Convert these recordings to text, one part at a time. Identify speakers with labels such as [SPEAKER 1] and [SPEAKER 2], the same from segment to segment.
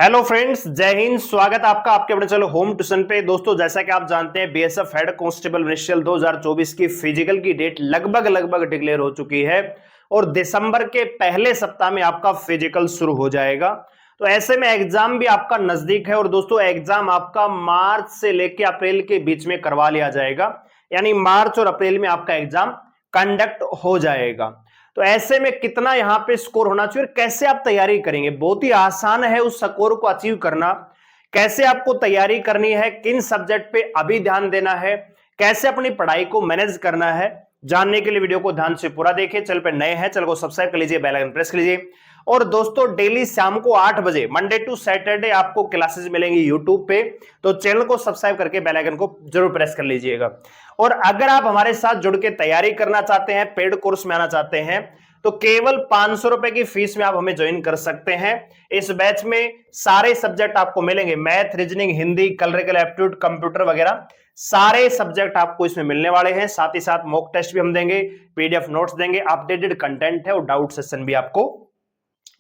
[SPEAKER 1] Hello friends, जय हिंद। स्वागत आपका आपके अपने चलो होम ट्यूशन पे। दोस्तों, जैसा कि आप जानते हैं, बीएसएफ हेड कांस्टेबल इनिशियल 2024 की फिजिकल की डेट लगभग डिक्लेयर हो चुकी है और दिसंबर के पहले सप्ताह में आपका फिजिकल शुरू हो जाएगा। तो ऐसे में एग्जाम भी आपका नजदीक है और दोस्तों एग्जाम आपका मार्च से लेकर अप्रैल के बीच में करवा लिया जाएगा, यानी मार्च और अप्रैल में आपका एग्जाम कंडक्ट हो जाएगा। तो ऐसे में कितना यहां पे स्कोर होना चाहिए और कैसे आप तैयारी करेंगे, बहुत ही आसान है उस स्कोर को अचीव करना। कैसे आपको तैयारी करनी है, किन सब्जेक्ट पे अभी ध्यान देना है, कैसे अपनी पढ़ाई को मैनेज करना है, जानने के लिए वीडियो को ध्यान से पूरा देखिए। चैनल पे नए हैं, चैनल को सब्सक्राइब कर लीजिए, बेल आइकन प्रेस कर लीजिए। और दोस्तों, डेली शाम को 8 बजे मंडे टू सैटरडे आपको क्लासेस मिलेंगी यूट्यूब पे, तो चैनल को सब्सक्राइब करके बेल आइकन को जरूर प्रेस कर लीजिएगा। और अगर आप हमारे साथ जुड़ के तैयारी करना चाहते हैं, पेड कोर्स में आना चाहते हैं, तो केवल 500 रुपए की फीस में आप हमें ज्वाइन कर सकते हैं। इस बैच में सारे सब्जेक्ट आपको मिलेंगे, math, reasoning, Hindi, clerical aptitude, computer वगैरह सारे सब्जेक्ट आपको इसमें मिलने वाले हैं। साथ ही साथ मॉक टेस्ट भी हम देंगे, पीडीएफ नोट्स देंगे, अपडेटेड कंटेंट है और डाउट सेशन भी आपको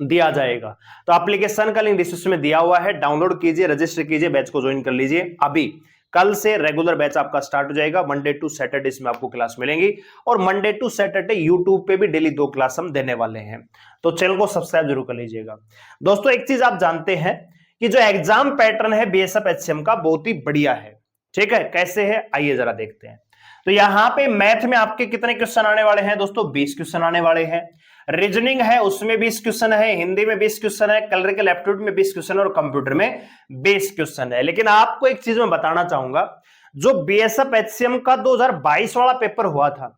[SPEAKER 1] दिया जाएगा। तो एप्लीकेशन का लिंक डिस्क्रिप्शन में दिया हुआ है, डाउनलोड कीजिए, रजिस्टर कीजिए, बैच को ज्वाइन कर लीजिए। अभी कल से रेगुलर बैच आपका स्टार्ट हो जाएगा। मंडे टू सैटरडे इसमें आपको क्लास मिलेंगी और मंडे टू सैटरडे यूट्यूब पे भी डेली 2 क्लास हम देने वाले हैं। तो चैनल को सब्सक्राइब जरूर कर लीजिएगा। दोस्तों, एक चीज आप जानते हैं कि जो एग्जाम पैटर्न है बीएसएफ एचसीएम का बहुत ही बढ़िया है। ठीक है, कैसे है आइए जरा देखते हैं। तो यहां पे मैथ में आपके कितने क्वेश्चन आने वाले हैं दोस्तों? 20 क्वेश्चन आने वाले हैं। रीजनिंग है उसमें 20 क्वेश्चन है, हिंदी में 20 क्वेश्चन है, कलरिकल एप्टीट्यूड में 20 क्वेश्चन और कंप्यूटर में 20 क्वेश्चन है। लेकिन आपको एक चीज मैं बताना चाहूंगा, जो बीएसएफ एचसीएम का 2022 वाला पेपर हुआ था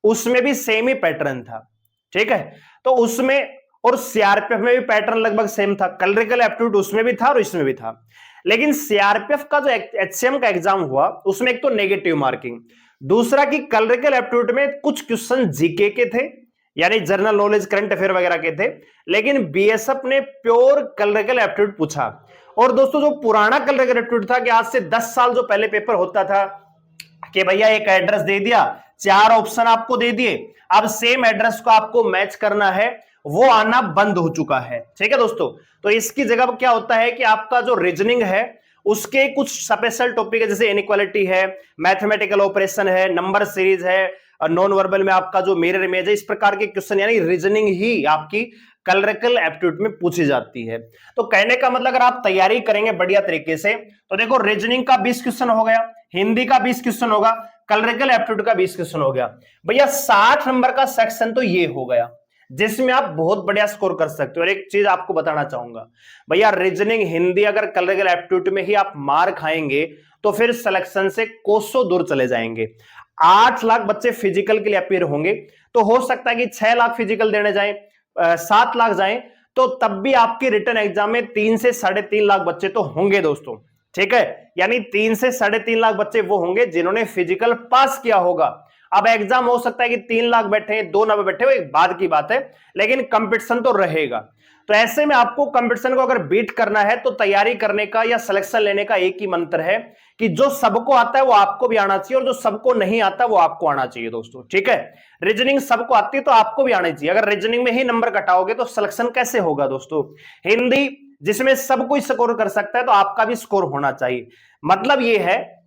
[SPEAKER 1] उसमें भी सेम ही पैटर्न था। ठीक है, तो उसमें और सीआरपीएफ में भी पैटर्न लगभग सेम था, कलरिकल एप्टीट्यूड उसमें भी था और इसमें भी था। लेकिन सीआरपीएफ का जो एचसीएम का एग्जाम हुआ उसमें एक तो नेगेटिव मार्किंग, दूसरा कि कलरिकल एप्टीट्यूड में कुछ क्वेश्चन जीके के थे, यानी जनरल नॉलेज, करंट अफेयर वगैरह के थे, लेकिन बीएसएफ ने प्योर कलरिकल एप्टीट्यूड पूछा। और दोस्तों, जो पुराना कलरिकल एप्टीट्यूड था कि आज से 10 साल जो पहले पेपर होता था कि भैया एक एड्रेस दे दिया, 4 ऑप्शन आपको दे दिए, अब सेम एड्रेस को आपको मैच करना है, वो आना बंद हो चुका है। ठीक है दोस्तों, तो इसकी जगह क्या होता है कि आपका जो रीजनिंग है उसके कुछ स्पेशल टॉपिक है, जैसे इनइक्वालिटी है, मैथमेटिकल ऑपरेशन है, नंबर सीरीज है, नॉन वर्बल में आपका जो मिरर इमेज है, इस प्रकार के क्वेश्चन यानी रीजनिंग ही आपकी कलरिकल एप्टीट्यूड में पूछी जाती है। तो कहने का मतलब अगर आप तैयारी करेंगे बढ़िया तरीके से, तो देखो रीजनिंग का 20 क्वेश्चन हो गया, हिंदी का 20 क्वेश्चन होगा, कलरिकल एप्टीट्यूड का 20 क्वेश्चन हो गया। भैया 60 नंबर का सेक्शन तो ये हो गया जिसमें आप बहुत बढ़िया स्कोर कर सकते हो। और एक चीज आपको बताना चाहूंगा, भैया रीजनिंग, हिंदी अगर कलरिकल एप्टीट्यूड में ही आप मार खाएंगे तो फिर सिलेक्शन से कोसों दूर चले जाएंगे। 8 लाख बच्चे फिजिकल के लिए अपीयर होंगे, तो हो सकता है कि 6 लाख फिजिकल देने जाएं, 7 लाख जाएं, तो तब भी आपके रिटर्न एग्जाम में 3 से 3.5 लाख बच्चे तो होंगे दोस्तों। ठीक है, यानी 3 से 3.5 लाख बच्चे वो होंगे जिन्होंने फिजिकल पास किया होगा। अब एग्जाम हो सकता है कि 3 लाख बैठे, 2 नंबर बैठे, वो एक बाद की बात है, लेकिन कंपटीशन तो रहेगा। तो ऐसे में आपको कंपटीशन को अगर बीट करना है तो तैयारी करने का या सिलेक्शन लेने का एक ही मंत्र है कि जो सबको आता है वो आपको भी आना चाहिए और जो सबको नहीं आता वो आपको आना चाहिए दोस्तों। ठीक है, रीजनिंग सबको आती है तो आपको भी आनी चाहिए। अगर रीजनिंग में ही नंबर कटाओगे तो सिलेक्शन कैसे होगा दोस्तों? हिंदी जिसमें सब कोई स्कोर कर सकता है तो आपका भी स्कोर होना चाहिए। मतलब ये है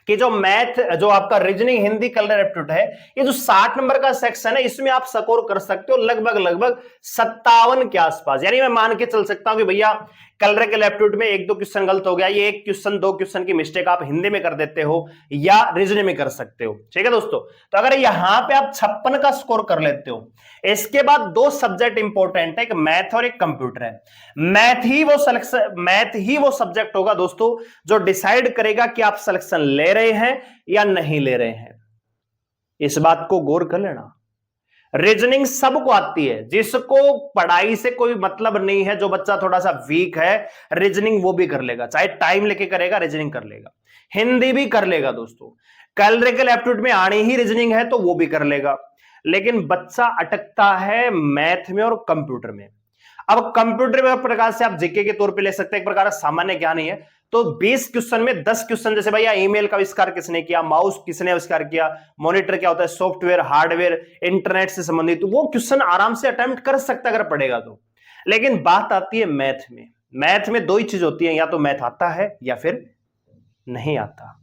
[SPEAKER 1] कि जो मैथ, जो आपका रीजनिंग, हिंदी, कलर एप्टीट्यूड है, ये जो 60 नंबर का सेक्शन है इसमें आप स्कोर कर सकते हो लगभग 57 के आसपास। यानी मैं मान के चल सकता हूं कि भैया कलरिकल एप्टीट्यूड में 1-2 क्वेश्चन गलत हो गया, ये 1 क्वेश्चन 2 क्वेश्चन की मिस्टेक आप हिंदी में कर देते हो या रीजनिंग में कर सकते हो। ठीक है दोस्तों, तो अगर यहां पे आप 56 का स्कोर कर लेते हो, इसके बाद 2 सब्जेक्ट इंपॉर्टेंट है, एक मैथ और एक कंप्यूटर है। मैथ ही वो सब्जेक्ट होगा दोस्तों जो डिसाइड करेगा कि आप सिलेक्शन ले रहे हैं या नहीं ले रहे हैं। इस बात को गौर कर लेना। रीजनिंग सबको आती है, जिसको पढ़ाई से कोई मतलब नहीं है, जो बच्चा थोड़ा सा वीक है, रीजनिंग वो भी कर लेगा, चाहे टाइम लेके करेगा, रीजनिंग कर लेगा, हिंदी भी कर लेगा दोस्तों। कलरिकल एप्टीट्यूड में आनी ही रीजनिंग है तो वो भी कर लेगा, लेकिन बच्चा अटकता है मैथ में और कंप्यूटर में। अब कंप्यूटर में प्रकार से आप जीके के तौर पे ले सकते हैं, एक प्रकार का सामान्य ज्ञान ही है। तो 20 क्वेश्चन में 10 क्वेश्चन, जैसे भैया ईमेल का आविष्कार किसने किया, माउस किसने आविष्कार किया, मॉनिटर क्या होता है, सॉफ्टवेयर, हार्डवेयर, इंटरनेट से संबंधित, वो क्वेश्चन आराम से अटेम्प्ट कर सकता है अगर पढ़ेगा तो। लेकिन बात आती है मैथ में। मैथ में दो ही चीज होती है, या तो मैथ आता है या फिर नहीं आता।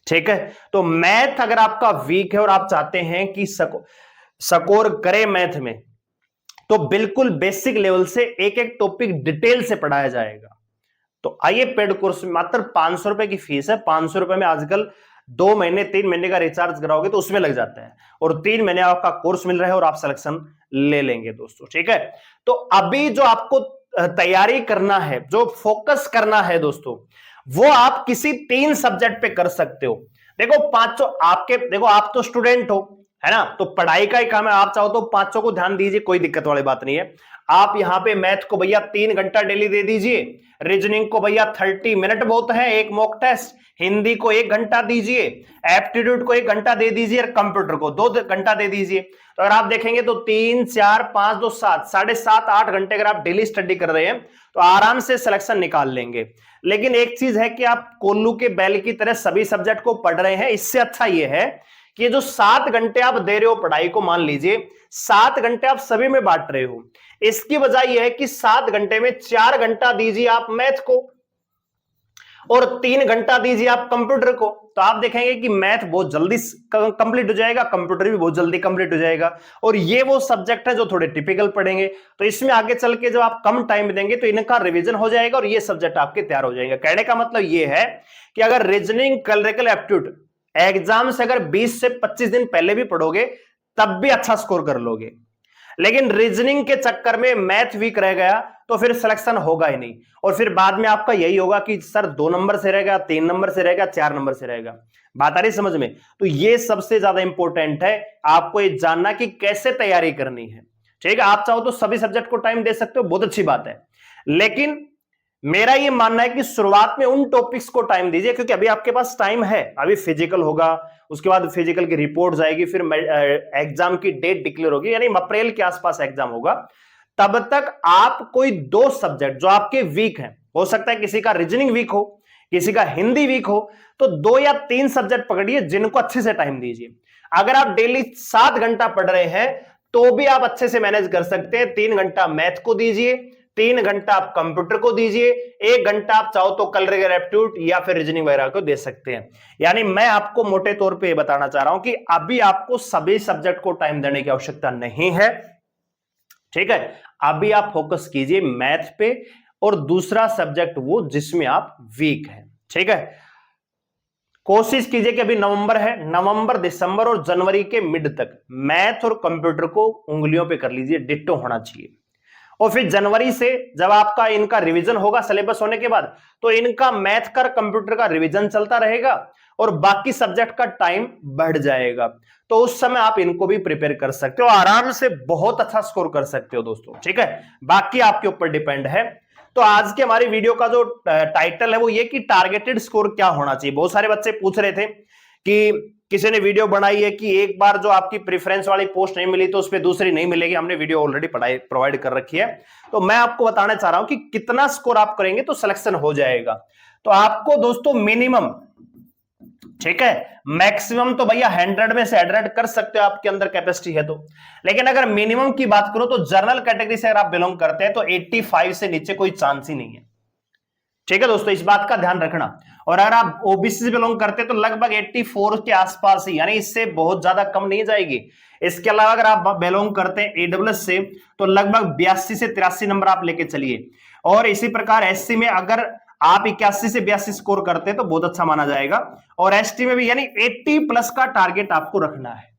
[SPEAKER 1] ठीक है, तो मैथ अगर आपका वीक है और आप चाहते हैं कि स्कोर करे मैथ में, तो बिल्कुल बेसिक लेवल से एक एक टॉपिक डिटेल से पढ़ाया जाएगा। तो आइए, पेड कोर्स में मात्र 500 रुपए की फीस है। 500 रुपए में आजकल 2 महीने 3 महीने का रिचार्ज कराओगे तो उसमें लग जाता है, और 3 महीने आपका कोर्स मिल रहा है और आप सिलेक्शन ले लेंगे दोस्तों। ठीक है, तो अभी जो आपको तैयारी करना है, जो फोकस करना है दोस्तों, वो आप किसी 3 सब्जेक्ट पे कर सकते हो। देखो पांचों आपके, देखो आप तो स्टूडेंट हो, है ना, तो पढ़ाई का ही काम है। आप चाहो तो पांचों को ध्यान दीजिए, कोई दिक्कत वाली बात नहीं है। आप यहां पे मैथ को भैया 3 घंटा डेली दे दीजिए, रीजनिंग को भैया 30 मिनट बहुत है, एक मॉक टेस्ट, हिंदी को 1 घंटा दीजिए, एप्टीट्यूड को 1 घंटा दे दीजिए, और कंप्यूटर को 2 घंटा दे दीजिए। तो अगर आप देखेंगे तो 3 4 5 2 7 7.5 8 घंटे अगर आप डेली स्टडी कर रहे हैं तो आराम से सिलेक्शन निकाल लेंगे। लेकिन एक चीज है कि आप कोल्लू के बैल की तरह सभी सब्जेक्ट को पढ़ रहे हैं, इससे अच्छा यह है कि ये जो 7 घंटे आप दे रहे हो पढ़ाई को, मान लीजिए 7 घंटे आप सभी में बांट रहे हो, इसकी वजह यह है कि 7 घंटे में 4 घंटा दीजिए आप मैथ को और 3 घंटा दीजिए आप कंप्यूटर को। तो आप देखेंगे कि मैथ बहुत जल्दी कंप्लीट हो जाएगा, कंप्यूटर भी बहुत जल्दी कंप्लीट हो जाएगा, और ये वो सब्जेक्ट है जो थोड़े टिपिकल पढ़ेंगे। तो इसमें आगे चल के जब आप कम टाइम देंगे तो इनका रिवीजन हो जाएगा और ये सब्जेक्ट आपके तैयार हो जाएंगे। कहने का मतलब ये है कि अगर रीजनिंग, क्लरिकल एप्टीट्यूड एग्जाम से अगर 20 से 25 दिन पहले भी पढ़ोगे तब भी अच्छा स्कोर कर लोगे, लेकिन रीजनिंग के चक्कर में मैथ वीक रह गया तो फिर सिलेक्शन होगा ही नहीं, और फिर बाद में आपका यही होगा कि सर 2 नंबर से रहेगा, 3 नंबर से रहेगा, 4 नंबर से रहेगा। बात आ रही समझ में? तो ये सबसे ज्यादा इंपॉर्टेंट है आपको ये जानना कि कैसे तैयारी करनी है। ठीक है, आप चाहो तो सभी सब्जेक्ट को टाइम दे सकते हो, बहुत अच्छी बात है, लेकिन मेरा ये मानना है कि शुरुआत में उन टॉपिक्स को टाइम दीजिए, क्योंकि अभी आपके पास टाइम है। अभी फिजिकल होगा, उसके बाद फिजिकल की रिपोर्ट जाएगी, फिर एग्जाम की डेट डिक्लेयर होगी, यानी अप्रैल के आसपास एग्जाम होगा। तब तक आप कोई 2 सब्जेक्ट जो आपके वीक हैं, हो सकता है किसी का रीजनिंग वीक हो, किसी का हिंदी वीक हो, तो 2 या 3 सब्जेक्ट पकड़िए जिनको अच्छे से टाइम दीजिए। अगर आप डेली 7 घंटा पढ़ रहे हैं तो भी आप अच्छे से मैनेज कर सकते हैं। 3 घंटा मैथ को दीजिए, 3 घंटा आप कंप्यूटर को दीजिए, 1 घंटा आप चाहो तो क्लरिकल एप्टीट्यूड या फिर रीजनिंग वगैरह को दे सकते हैं। यानी मैं आपको मोटे तौर पे बताना चाह रहा हूं कि अभी आपको सभी सब्जेक्ट को टाइम देने की आवश्यकता नहीं है। ठीक है, अभी आप फोकस कीजिए मैथ पे, और दूसरा सब्जेक्ट वो जिसमें आप वीक हैं। ठीक है, कोशिश कीजिए कि अभी नवंबर है, नवंबर, दिसंबर और जनवरी के मिड तक मैथ और कंप्यूटर को उंगलियों पे कर लीजिए, डिट्टो होना चाहिए। और फिर जनवरी से जब आपका इनका रिवीजन होगा सिलेबस होने के बाद, तो इनका मैथ का, कंप्यूटर का रिवीजन चलता रहेगा और बाकी सब्जेक्ट का टाइम बढ़ जाएगा। तो उस समय आप इनको भी प्रिपेयर कर सकते हो, आराम से बहुत अच्छा स्कोर कर सकते हो दोस्तों। ठीक है, बाकी आपके ऊपर डिपेंड है। तो आज के हमारी वीडियो का जो टाइटल है वो ये कि टारगेटेड स्कोर क्या होना चाहिए। बहुत सारे बच्चे पूछ रहे थे कि किसी ने वीडियो बनाई है कि एक बार जो आपकी प्रेफरेंस वाली पोस्ट नहीं मिली तो उस पर दूसरी नहीं मिलेगी। हमने वीडियो ऑलरेडी प्रोवाइड कर रखी है। तो मैं आपको बताना चाह रहा हूं कि कितना स्कोर आप करेंगे तो सिलेक्शन हो जाएगा। तो आपको दोस्तों मिनिमम, ठीक है, मैक्सिमम तो भैया 100 में से 100 कर सकते हो, आपके अंदर कैपेसिटी है तो। लेकिन अगर मिनिमम की बात करो तो जनरल कैटेगरी से अगर आप बिलोंग करते हैं तो 85 से नीचे कोई चांस ही नहीं है। ठीक है दोस्तों, इस बात का ध्यान रखना। और अगर आप ओबीसी से बिलोंग करते हैं तो लगभग 84 के आसपास ही, यानी इससे बहुत ज्यादा कम नहीं जाएगी। इसके अलावा अगर आप बिलोंग करते हैं ईडब्ल्यूएस से तो लगभग 82 से 83 नंबर आप लेके चलिए। और इसी प्रकार एससी में अगर आप 81 से 82 स्कोर करते हैं तो बहुत अच्छा माना जाएगा। और एसटी में भी, यानी 80 प्लस का टारगेट आपको रखना है,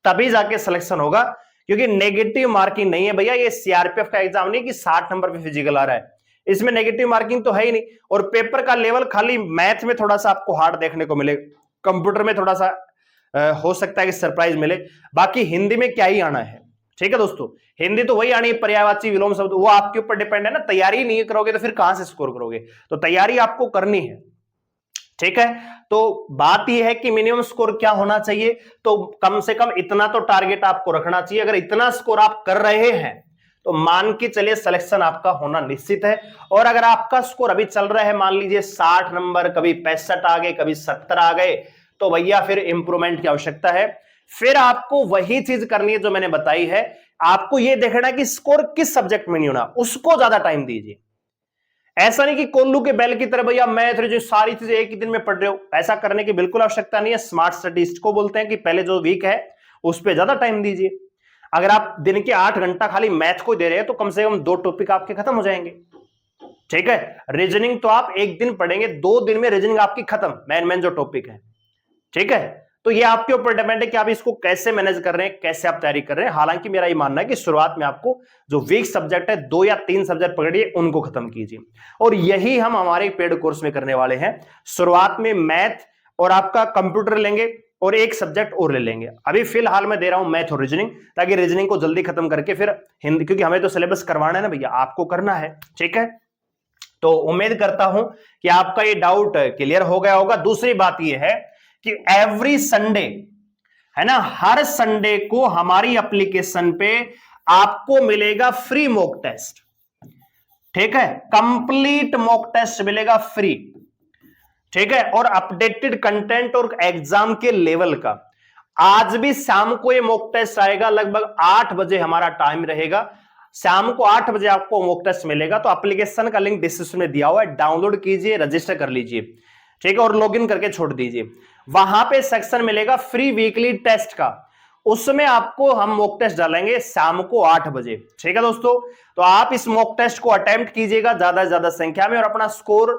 [SPEAKER 1] तभी जाके सिलेक्शन होगा। क्योंकि नेगेटिव मार्किंग नहीं है भैया, ये सीआरपीएफ का एग्जाम नहीं कि 60 नंबर पे फिजिकल आ रहा है, इसमें नेगेटिव मार्किंग तो है ही नहीं। और पेपर का लेवल खाली मैथ में थोड़ा सा आपको हार्ड देखने को मिले, कंप्यूटर में थोड़ा सा हो सकता है कि सरप्राइज मिले, बाकी हिंदी में क्या ही आना है। ठीक है दोस्तों, हिंदी तो वही आनी है, पर्यायवाची, विलोम शब्द, वो आपके ऊपर डिपेंड है ना। तैयारी नहीं करोगे तो फिर कहां से स्कोर करोगे? तो तैयारी आपको करनी है। ठीक है, तो बात यह है कि मिनिमम स्कोर क्या होना चाहिए, तो कम से कम इतना तो टारगेट आपको रखना चाहिए। अगर इतना स्कोर आप कर रहे हैं तो मान के चलिए सिलेक्शन आपका होना निश्चित है। और अगर आपका स्कोर अभी चल रहा है, मान लीजिए 60 नंबर, कभी 65 आ गए, कभी 70 आ गए, तो भैया फिर इंप्रूवमेंट की आवश्यकता है। फिर आपको वही चीज करनी है जो मैंने बताई है, आपको यह देखना है कि स्कोर किस सब्जेक्ट में नहीं होना, उसको ज्यादा टाइम दीजिए। ऐसा नहीं कि कोल्लू के बैल की तरह भैया मैथ रीजनिंग सारी चीजें एक ही दिन में पढ़ रहे हो, ऐसा करने की बिल्कुल आवश्यकता नहीं है। स्मार्ट स्टडी इसको बोलते हैं कि पहले जो वीक है उस पर ज्यादा टाइम दीजिए। अगर आप दिन के 8 घंटा खाली मैथ को दे रहे हैं तो कम से कम 2 टॉपिक आपके खत्म हो जाएंगे। ठीक है, रीजनिंग तो आप एक दिन पढ़ेंगे, 2 दिन में रीजनिंग आपकी खत्म, मेन जो टॉपिक है। ठीक है, तो ये आपके ऊपर डिपेंड है कि आप इसको कैसे मैनेज कर रहे हैं, कैसे आप तैयारी कर रहे हैं। हालांकि मेरा ये मानना है कि शुरुआत में आपको जो वीक सब्जेक्ट है 2 या 3 सब्जेक्ट पकड़िए, उनको खत्म कीजिए, और यही हम हमारे पेड कोर्स में करने वाले हैं। शुरुआत में मैथ और आपका कंप्यूटर लेंगे और एक सब्जेक्ट और ले लेंगे। अभी फिलहाल मैं दे रहा हूं मैथ और रीजनिंग, ताकि रीजनिंग को जल्दी खत्म करके फिर हिंदी, क्योंकि हमें तो सिलेबस करवाना है ना भैया, आपको करना है। ठीक है, तो उम्मीद करता हूं कि आपका ये डाउट क्लियर हो गया होगा। दूसरी बात ये है कि एवरी संडे है ना, हर संडे को हमारी एप्लीकेशन पे आपको मिलेगा फ्री मॉक टेस्ट। ठीक है, कंप्लीट मॉक टेस्ट मिलेगा फ्री। ठीक है, और अपडेटेड कंटेंट और एग्जाम के लेवल का। आज भी शाम को ये मॉक टेस्ट आएगा, लगभग 8 बजे हमारा टाइम रहेगा। शाम को 8 बजे आपको मॉक टेस्ट मिलेगा। तो एप्लीकेशन का लिंक डिस्क्रिप्शन में दिया हुआ है, डाउनलोड कीजिए, रजिस्टर कर लीजिए। ठीक है, और लॉगिन करके छोड़ दीजिए। वहां पे सेक्शन मिलेगा फ्री वीकली टेस्ट का, उसमें आपको हम मॉक टेस्ट डालेंगे शाम को 8 बजे। ठीक है दोस्तों, तो आप इस मॉक टेस्ट को अटेम्प्ट कीजिएगा ज्यादा से ज्यादा संख्या में, और अपना स्कोर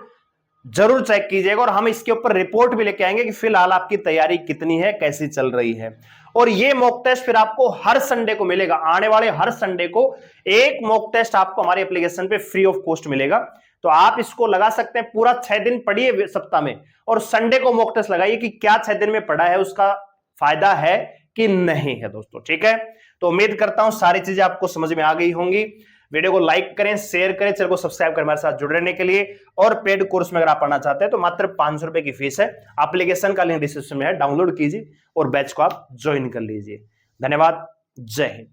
[SPEAKER 1] जरूर चेक कीजिएगा, और हम इसके ऊपर रिपोर्ट भी लेके आएंगे कि फिलहाल आपकी तैयारी कितनी है, कैसी चल रही है। और ये मॉक टेस्ट फिर आपको हर संडे को मिलेगा, आने वाले हर संडे को एक मॉक टेस्ट आपको हमारे एप्लीकेशन पे फ्री ऑफ कॉस्ट मिलेगा। तो आप इसको लगा सकते हैं, पूरा 6 दिन पढ़िए सप्ताह में, और संडे को मॉक टेस्ट लगाइए कि क्या 6 दिन में पढ़ा है, उसका फायदा है कि नहीं है दोस्तों। ठीक है, तो उम्मीद करता हूं सारी चीजें आपको समझ में आ गई होंगी। वीडियो को लाइक करें, शेयर करें, चैनल को सब्सक्राइब करें हमारे साथ जुड़े रहने के लिए। और पेड कोर्स में अगर आप पढ़ना चाहते हैं तो मात्र 500 रुपए की फीस है। एप्लीकेशन का लिंक डिस्क्रिप्शन में है, डाउनलोड कीजिए और बैच को आप ज्वाइन कर लीजिए। धन्यवाद, जय हिंद।